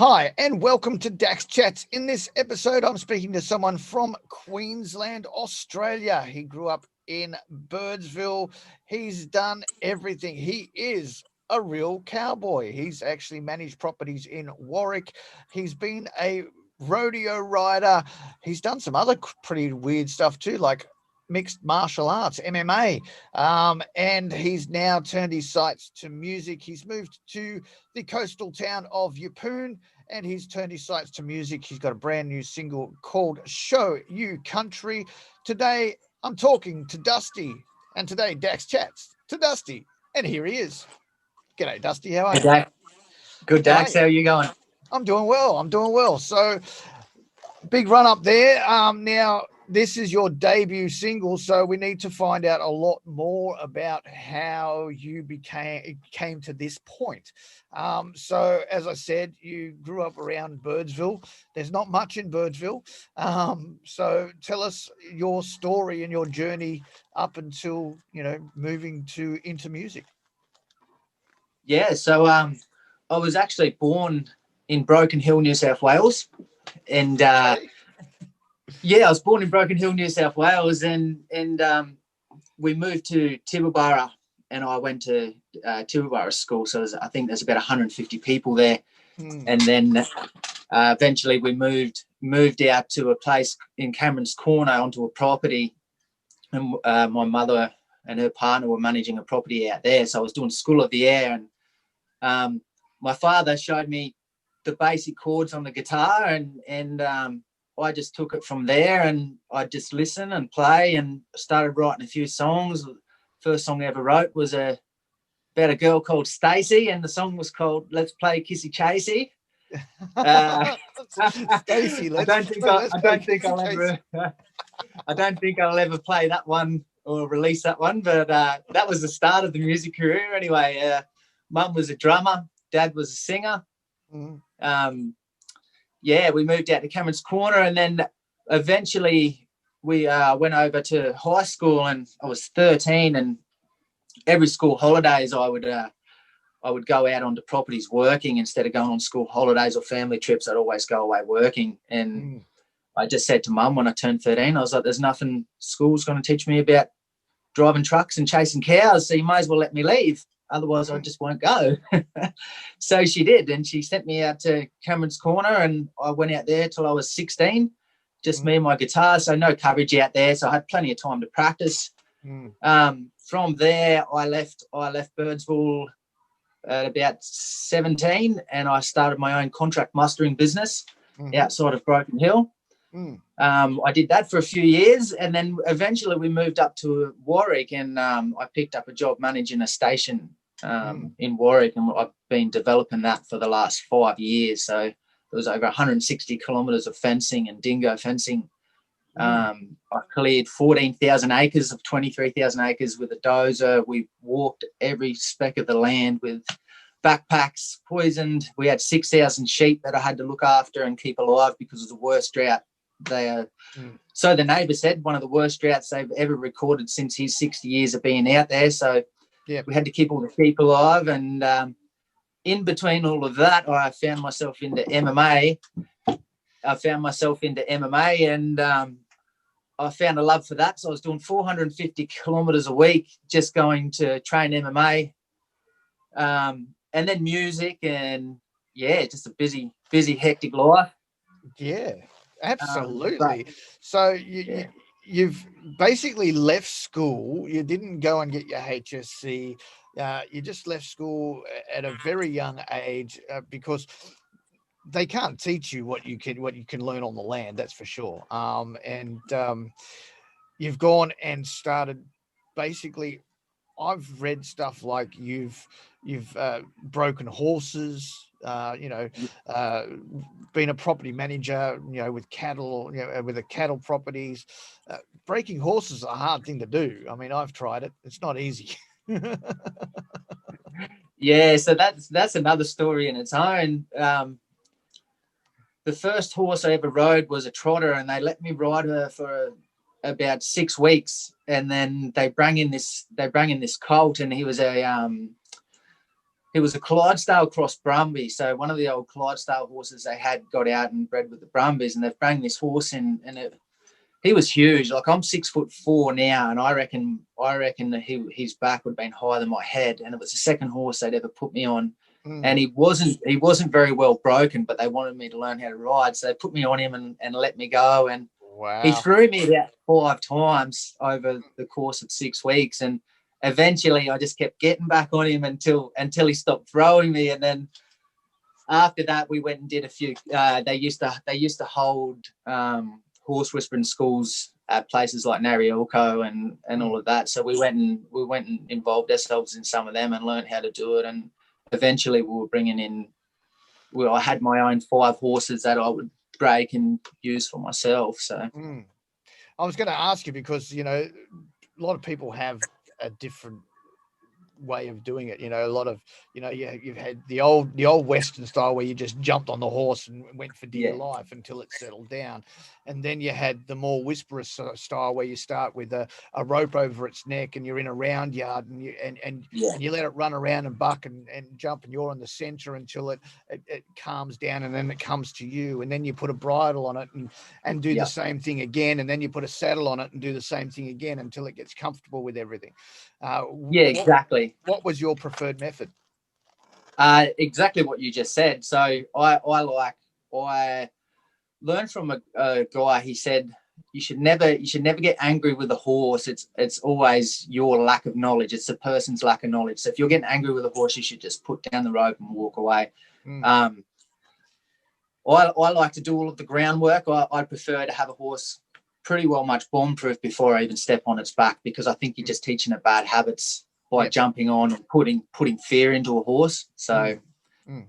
Hi, and welcome to Dax Chats. In this episode, I'm speaking to someone from Queensland, Australia. He grew up in Birdsville. He's done everything. He is a real cowboy. He's actually managed properties in Warwick. He's been a rodeo rider. He's done some other pretty weird stuff too, like mixed martial arts, MMA. And he's now turned his sights to music. He's moved to the coastal town of Yeppoon, and he's turned his sights to music. He's got a brand new single called Show You Country. Today, I'm talking to Dusty, and today, Dax Chats to Dusty, and here he is. G'day, Dusty. How are you? Dax. Good, Dax. How are you going? I'm doing well. So, big run up there. Now, this is your debut single, so we need to find out a lot more about how you came to this point. So, as I said, you grew up around Birdsville. There's not much in Birdsville. So, tell us your story and your journey up until moving into music. Yeah. So, I was actually born in Broken Hill, New South Wales, and yeah, I was born in Broken Hill, New South Wales, and we moved to Tibooburra, and I went to Tibooburra school. So I think there's about 150 people there, and then eventually we moved out to a place in Cameron's Corner onto a property, and my mother and her partner were managing a property out there. So I was doing School of the Air, and my father showed me the basic chords on the guitar, and I just took it from there, and I just listen and play and started writing a few songs. The first song I ever wrote was about a girl called Stacey, and the song was called Let's Play Kissy Chasey. Stacey, I don't think I'll ever play that one or release that one, but that was the start of the music career anyway. Mum was a drummer, Dad was a singer. Yeah, we moved out to Cameron's Corner, and then eventually we went over to high school, and I was 13, and every school holidays I would go out onto properties working instead of going on school holidays or family trips. I'd always go away working, and I just said to Mum when I turned 13, I was like, there's nothing school's going to teach me about driving trucks and chasing cows, so you might as well let me leave. Otherwise, I just won't go. So she did, and she sent me out to Cameron's Corner, and I went out there till I was 16, just me and my guitar, so no coverage out there, so I had plenty of time to practice. From there, I left Birdsville at about 17, and I started my own contract mustering business outside of Broken Hill. I did that for a few years, and then eventually we moved up to Warwick, and I picked up a job managing a station in Warwick, and I've been developing that for the last 5 years. So there was over 160 kilometres of fencing and dingo fencing. I cleared 14,000 acres of 23,000 acres with a dozer. We walked every speck of the land with backpacks, poisoned. We had 6,000 sheep that I had to look after and keep alive because of the worst drought. So the neighbour said one of the worst droughts they've ever recorded since his 60 years of being out there. So we had to keep all the sheep alive, and in between all of that, I found myself into MMA. And I found a love for that. So I was doing 450 kilometres a week, just going to train MMA, and then music, and just a busy, hectic life. Yeah. Absolutely. So you've basically left school. You didn't go and get your HSC. You just left school at a very young age because they can't teach you what you can learn on the land. That's for sure. And you've gone and started basically. I've read stuff like you've broken horses. Been a property manager, with cattle, with the cattle properties. Breaking horses is a hard thing to do. I mean, I've tried it. It's not easy. Yeah, so that's another story in its own. The first horse I ever rode was a trotter, and they let me ride her for about 6 weeks, and then they bring in this colt, and he was a he was a Clydesdale cross Brumby. So one of the old Clydesdale horses they had got out and bred with the Brumbies, and they've brought this horse in, and he was huge. Like, I'm 6'4" now, and I reckon that his back would have been higher than my head. And it was the second horse they'd ever put me on. And he wasn't very well broken, but they wanted me to learn how to ride. So they put me on him and let me go. And wow, he threw me about 5 times over the course of 6 weeks. And eventually I just kept getting back on him until he stopped throwing me. And then after that, we went and did a few, they used to hold horse whispering schools at places like Narielko and all of that. So we went and involved ourselves in some of them and learned how to do it. And eventually we were bringing in, I had my own 5 horses that I would break and use for myself. So I was going to ask you, because, you know, a lot of people have a different way of doing it. You know, a lot of, you know, you've had the old Western style where you just jumped on the horse and went for dear life until it settled down. And then you had the more whisperer style where you start with a rope over its neck and you're in a round yard and you let it run around and buck and jump, and you're in the center until it calms down, and then it comes to you, and then you put a bridle on it and do the same thing again, and then you put a saddle on it and do the same thing again until it gets comfortable with everything. Exactly. What was your preferred method? Exactly what you just said. So I learned from a guy. He said you should never get angry with a horse. It's always your lack of knowledge. It's the person's lack of knowledge. So if you're getting angry with a horse, you should just put down the rope and walk away. I like to do all of the groundwork. I prefer to have a horse pretty well much bomb-proof before I even step on its back, because I think you're just teaching it bad habits by jumping on and putting fear into a horse. So, and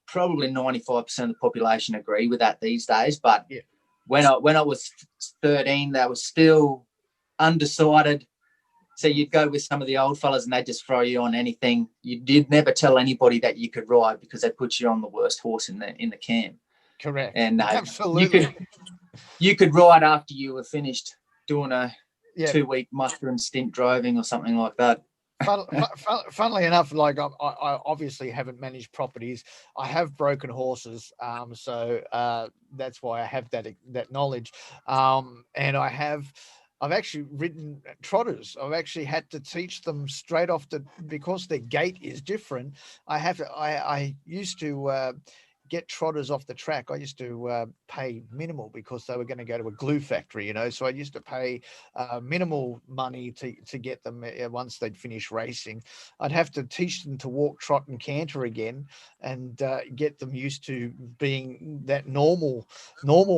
probably 95% of the population agree with that these days. But when I was 13, they were still undecided. So you'd go with some of the old fellas and they'd just throw you on anything. You'd never tell anybody that you could ride, because they'd put you on the worst horse in the camp. Correct. And absolutely, you could ride after you were finished doing a 2-week muster and stint driving or something like that. Funnily enough, like I obviously haven't managed properties. I have broken horses, so that's why I have that knowledge. And I've actually ridden trotters. I've actually had to teach them straight off because their gait is different. I used to get trotters off the track. I used to pay minimal because they were going to go to a glue factory, you know. So I used to pay minimal money to get them once they'd finish racing. I'd have to teach them to walk, trot, and canter again, and get them used to being that normal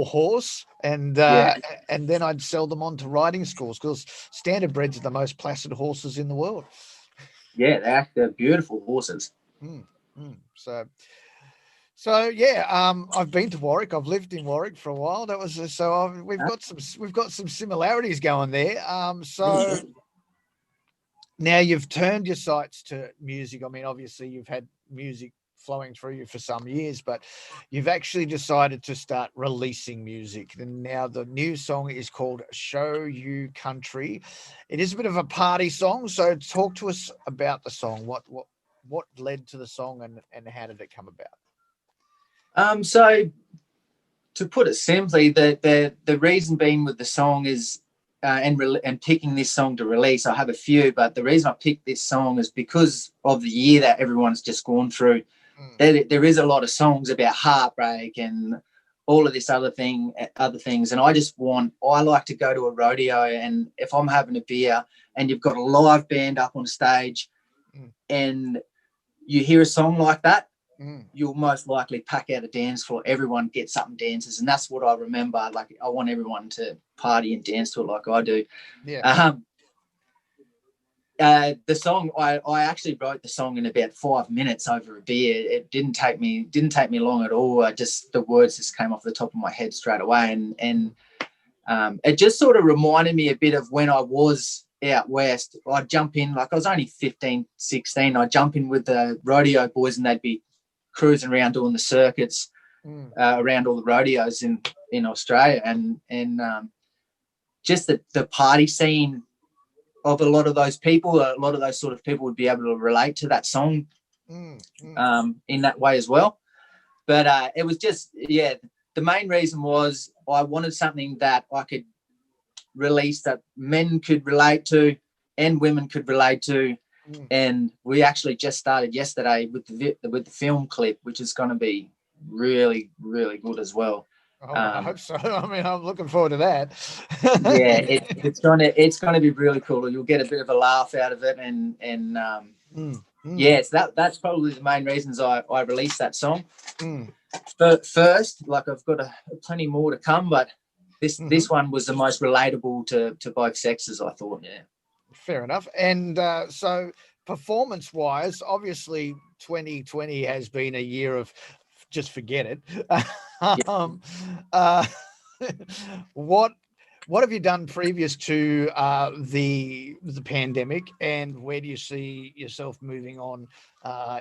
horse. And then I'd sell them on to riding schools, because standard breds are the most placid horses in the world. Yeah, they're beautiful horses. So yeah, I've been to Warwick. I've lived in Warwick for a while. That was we've got some similarities going there. So now you've turned your sights to music. I mean, obviously you've had music flowing through you for some years, but you've actually decided to start releasing music. And now the new song is called "Show You Country." It is a bit of a party song. So talk to us about the song. What led to the song, and how did it come about? So to put it simply, the reason being with the song is, and picking this song to release, I have a few, but the reason I picked this song is because of the year that everyone's just gone through. There is a lot of songs about heartbreak and all of this other things, and I like to go to a rodeo, and if I'm having a beer and you've got a live band up on stage and you hear a song like that, you'll most likely pack out a dance floor. Everyone gets up and dances, and that's what I remember. Like, I want everyone to party and dance to it like I do. The song, I actually wrote the song in about 5 minutes over a beer. It didn't take me long at all. The words just came off the top of my head straight away, and it just sort of reminded me a bit of when I was out west. I'd jump in, like I was only 15, 16. I'd jump in with the rodeo boys, and they'd be cruising around doing the circuits around all the rodeos in Australia, and just the party scene of a lot of those people. A lot of those sort of people would be able to relate to that song in that way as well. But it was just, yeah, the main reason was I wanted something that I could release that men could relate to and women could relate to. And we actually just started yesterday with the film clip, which is going to be really, really good as well. Oh, I hope so. I mean, I'm looking forward to that. Yeah, it's gonna be really cool. You'll get a bit of a laugh out of it, and yeah, so that's probably the main reasons I released that song. But first, like I've got plenty more to come, but this one was the most relatable to both sexes, I thought. Yeah, fair enough. And so performance-wise, obviously 2020 has been a year of just forget it. um, uh, what have you done previous to the pandemic, and where do you see yourself moving on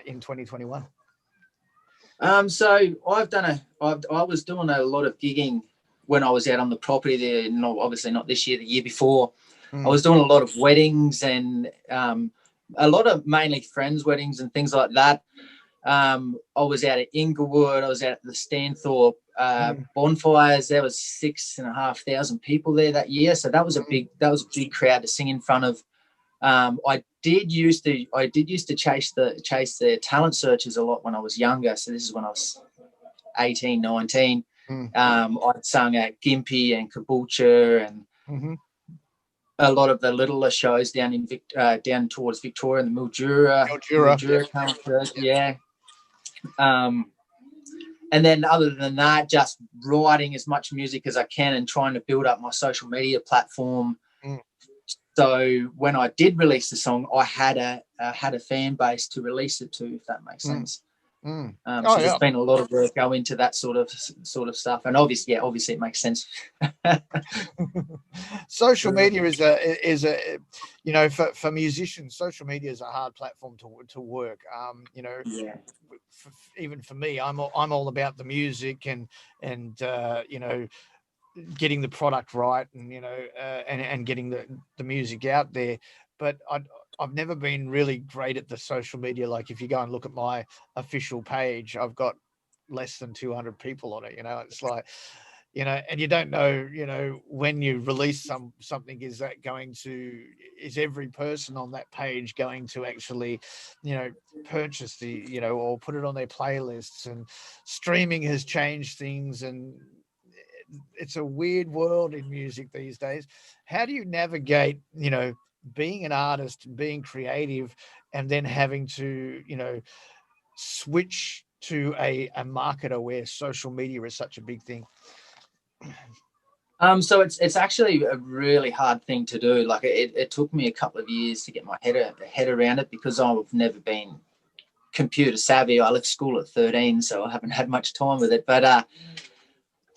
in 2021? So I was doing a lot of gigging when I was out on the property there. No, obviously not this year, the year before. I was doing a lot of weddings and a lot of mainly friends' weddings and things like that. I was out at Inglewood. I was out at the Stanthorpe bonfires. There was 6,500 people there that year. So that was a big crowd to sing in front of. I did used to chase the talent searches a lot when I was younger. So this is when I was 18, 19. I'd sung at Gympie and Caboolture and a lot of the littler shows down in down towards Victoria and the Mildura talent search. Yeah. And then other than that, just writing as much music as I can and trying to build up my social media platform. So when I did release the song, I had a fan base to release it to, if that makes sense. There's been a lot of work go into that sort of stuff, and obviously it makes sense. Social media is a you know, for musicians, social media is a hard platform to work. You know, even for me, I'm all about the music and you know, getting the product right, and you know, and getting the music out there. But I've never been really great at the social media. Like if you go and look at my official page, I've got less than 200 people on it. You know, it's like, you know, and you don't know, you know, when you release something, is every person on that page going to actually, you know, purchase the, you know, or put it on their playlists. And streaming has changed things, and it's a weird world in music these days. How do you navigate, you know, being an artist, being creative, and then having to, you know, switch to a marketer where social media is such a big thing? So it's actually a really hard thing to do. Like it took me a couple of years to get my head around it, because I've never been computer savvy. I left school at 13, so I haven't had much time with it. But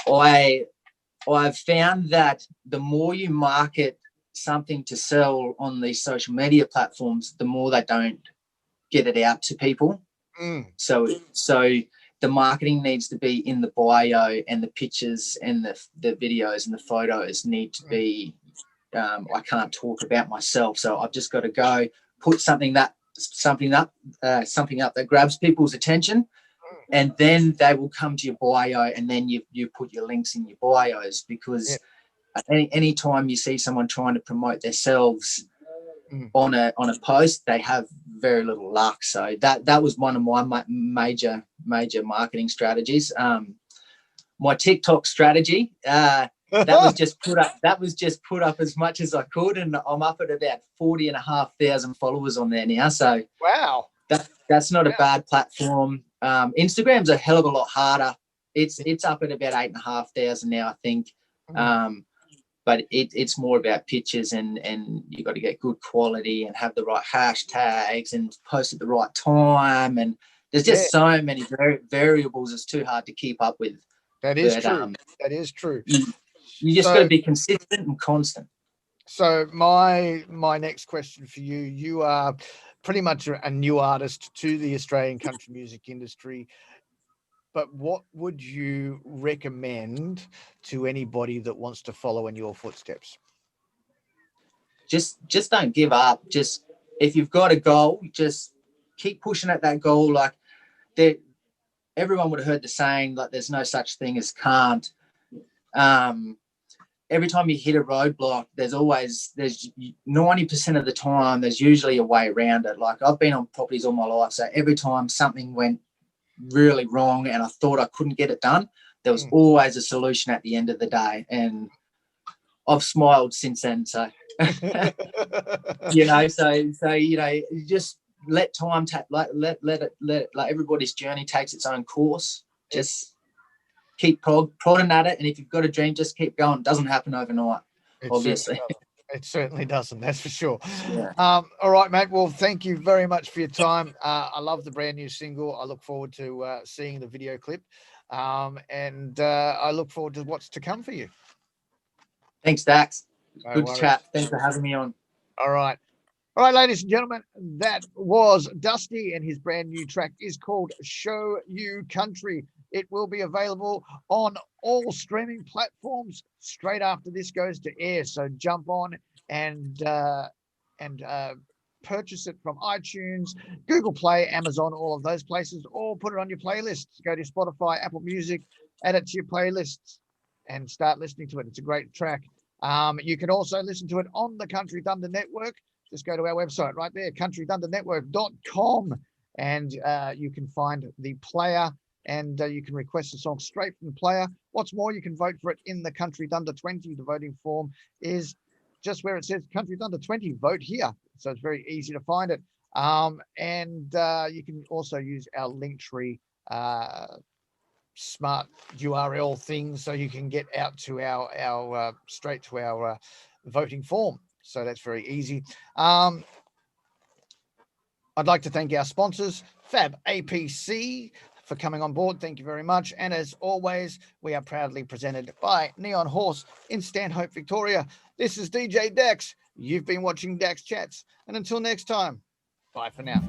I've found that the more you market something to sell on these social media platforms, the more they don't get it out to people. So the marketing needs to be in the bio, and the pictures and the videos and the photos need to be, I can't talk about myself. So I've just got to go put something up that grabs people's attention, and then they will come to your bio, and then you put your links in your bios, because any time you see someone trying to promote themselves on a post, they have very little luck. So that was one of my major marketing strategies. My TikTok strategy, that was just put up as much as I could, and I'm up at about 40,500 followers on there now. So wow, that's not a bad platform. Instagram's a hell of a lot harder. It's up at about 8,500 now, I think. But it's more about pictures, and you've got to get good quality and have the right hashtags and post at the right time. And there's just so many variables. It's too hard to keep up with. That is true. That is true. You just got to be consistent and constant. So my next question for you: you are pretty much a new artist to the Australian country music industry. But what would you recommend to anybody that wants to follow in your footsteps? just don't give up. Just if you've got a goal, just keep pushing at that goal. Like everyone would have heard the saying, like there's no such thing as can't. Every time you hit a roadblock, there's 90% of the time, there's usually a way around it. Like I've been on properties all my life. So every time something went really wrong and I thought I couldn't get it done, there was always a solution at the end of the day. And I've smiled since then. So, you know, just let time take, let everybody's journey takes its own course. Just keep prodding at it, and if you've got a dream, just keep going. It doesn't happen overnight, obviously. It certainly doesn't, that's for sure. Yeah. All right, mate. Well, thank you very much for your time. I love the brand new single. I look forward to seeing the video clip, and I look forward to what's to come for you. Thanks, Dax. No Good worries. chat. Thanks for having me on. All right. All right, ladies and gentlemen, that was Dusty, and his brand new track is called Show You Country. It will be available on all streaming platforms straight after this goes to air. So jump on and purchase it from iTunes, Google Play, Amazon, all of those places, or put it on your playlists. Go to Spotify, Apple Music, add it to your playlists and start listening to it. It's a great track. You can also listen to it on the Country Thunder Network. Just go to our website right there, countrythundernetwork.com, and you can find the player, and you can request a song straight from the player. What's more, you can vote for it in the Country Thunder 20. The voting form is just where it says Country Thunder 20, vote here. So it's very easy to find it. And you can also use our Linktree smart URL thing, so you can get out to our straight to our voting form. So that's very easy. I'd like to thank our sponsors, Fab APC, for coming on board. Thank you very much. And as always, we are proudly presented by Neon Horse in Stanhope, Victoria. This is DJ Dax. You've been watching Dax Chats. And until next time, bye for now.